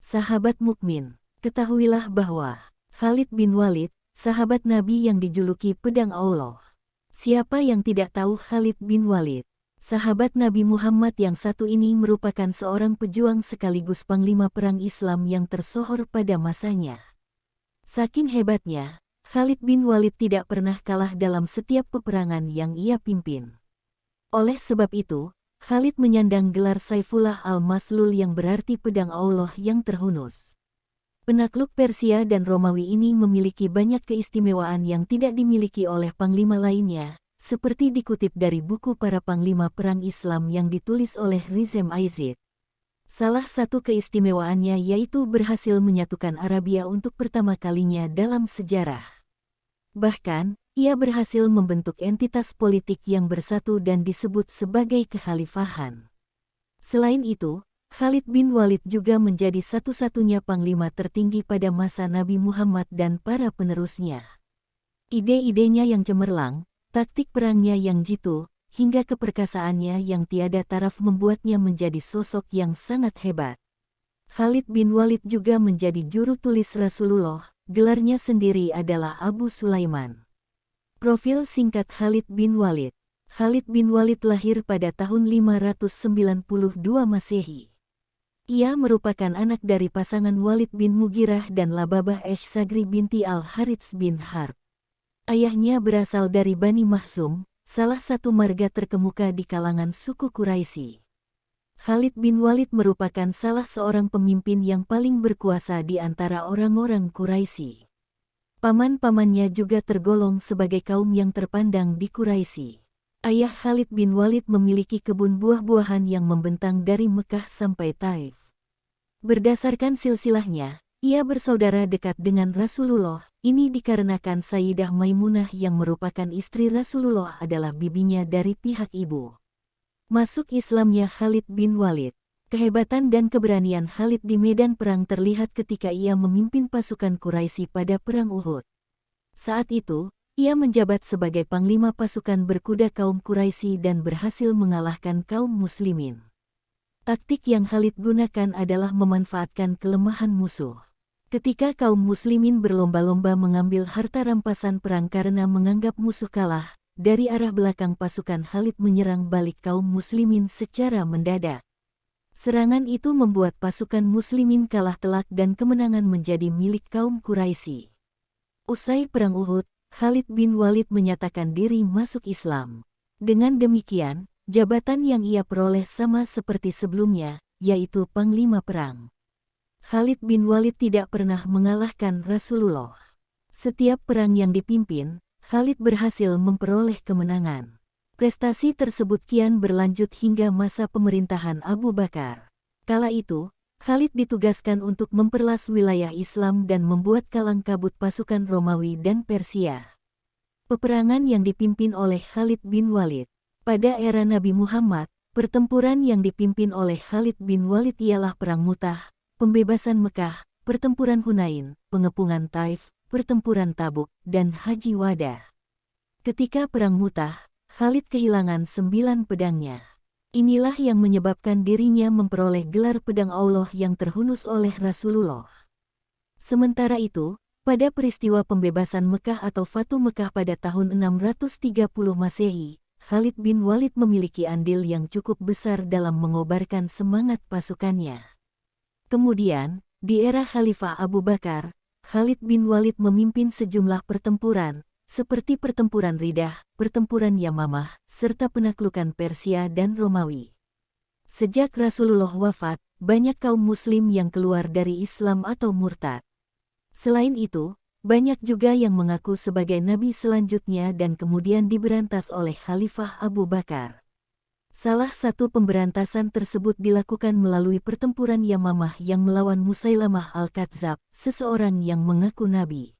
Sahabat mukmin, ketahuilah bahwa Khalid bin Walid, sahabat Nabi yang dijuluki pedang Allah. Siapa yang tidak tahu Khalid bin Walid? Sahabat Nabi Muhammad yang satu ini merupakan seorang pejuang sekaligus panglima perang Islam yang tersohor pada masanya. Saking hebatnya, Khalid bin Walid tidak pernah kalah dalam setiap peperangan yang ia pimpin. Oleh sebab itu, Khalid menyandang gelar Saifullah al-Maslul yang berarti pedang Allah yang terhunus. Penakluk Persia dan Romawi ini memiliki banyak keistimewaan yang tidak dimiliki oleh panglima lainnya, seperti dikutip dari buku para panglima perang Islam yang ditulis oleh Rizem Aizid. Salah satu keistimewaannya yaitu berhasil menyatukan Arabia untuk pertama kalinya dalam sejarah. Bahkan, ia berhasil membentuk entitas politik yang bersatu dan disebut sebagai kekhalifahan. Selain itu, Khalid bin Walid juga menjadi satu-satunya panglima tertinggi pada masa Nabi Muhammad dan para penerusnya. Ide-idenya yang cemerlang, taktik perangnya yang jitu, hingga keperkasaannya yang tiada taraf membuatnya menjadi sosok yang sangat hebat. Khalid bin Walid juga menjadi juru tulis Rasulullah, gelarnya sendiri adalah Abu Sulaiman. Profil singkat Khalid bin Walid. Khalid bin Walid lahir pada tahun 592 Masehi. Ia merupakan anak dari pasangan Walid bin Mughirah dan Lababah Sagri binti Al-Harits bin Harb. Ayahnya berasal dari Bani Mahsum, salah satu marga terkemuka di kalangan suku Quraisy. Khalid bin Walid merupakan salah seorang pemimpin yang paling berkuasa di antara orang-orang Quraisy. Paman-pamannya juga tergolong sebagai kaum yang terpandang di Quraisy. Ayah Khalid bin Walid memiliki kebun buah-buahan yang membentang dari Mekah sampai Taif. Berdasarkan silsilahnya, ia bersaudara dekat dengan Rasulullah. Ini dikarenakan Sayyidah Maimunah yang merupakan istri Rasulullah adalah bibinya dari pihak ibu. Masuk Islamnya Khalid bin Walid. Kehebatan dan keberanian Khalid di medan perang terlihat ketika ia memimpin pasukan Quraisy pada Perang Uhud. Saat itu, ia menjabat sebagai panglima pasukan berkuda kaum Quraisy dan berhasil mengalahkan kaum muslimin. Taktik yang Khalid gunakan adalah memanfaatkan kelemahan musuh. Ketika kaum muslimin berlomba-lomba mengambil harta rampasan perang karena menganggap musuh kalah, dari arah belakang pasukan Khalid menyerang balik kaum muslimin secara mendadak. Serangan itu membuat pasukan muslimin kalah telak dan kemenangan menjadi milik kaum Quraisy. Usai Perang Uhud, Khalid bin Walid menyatakan diri masuk Islam. Dengan demikian, jabatan yang ia peroleh sama seperti sebelumnya, yaitu Panglima Perang. Khalid bin Walid tidak pernah mengalahkan Rasulullah. Setiap perang yang dipimpin, Khalid berhasil memperoleh kemenangan. Prestasi tersebut kian berlanjut hingga masa pemerintahan Abu Bakar. Kala itu, Khalid ditugaskan untuk memperluas wilayah Islam dan membuat kalang kabut pasukan Romawi dan Persia. Peperangan yang dipimpin oleh Khalid bin Walid. Pada era Nabi Muhammad, pertempuran yang dipimpin oleh Khalid bin Walid ialah Perang Mu'tah, pembebasan Mekah, pertempuran Hunain, pengepungan Taif, pertempuran Tabuk, dan Haji Wada. Ketika Perang Mu'tah, Khalid kehilangan 9 pedangnya. Inilah yang menyebabkan dirinya memperoleh gelar pedang Allah yang terhunus oleh Rasulullah. Sementara itu, pada peristiwa pembebasan Mekah atau Fatu Mekah pada tahun 630 Masehi, Khalid bin Walid memiliki andil yang cukup besar dalam mengobarkan semangat pasukannya. Kemudian, di era Khalifah Abu Bakar, Khalid bin Walid memimpin sejumlah pertempuran, seperti pertempuran Ridah, pertempuran Yamamah, serta penaklukan Persia dan Romawi. Sejak Rasulullah wafat, banyak kaum muslim yang keluar dari Islam atau murtad. Selain itu, banyak juga yang mengaku sebagai nabi selanjutnya dan kemudian diberantas oleh Khalifah Abu Bakar. Salah satu pemberantasan tersebut dilakukan melalui pertempuran Yamamah yang melawan Musailamah al-Kadzab, seseorang yang mengaku nabi.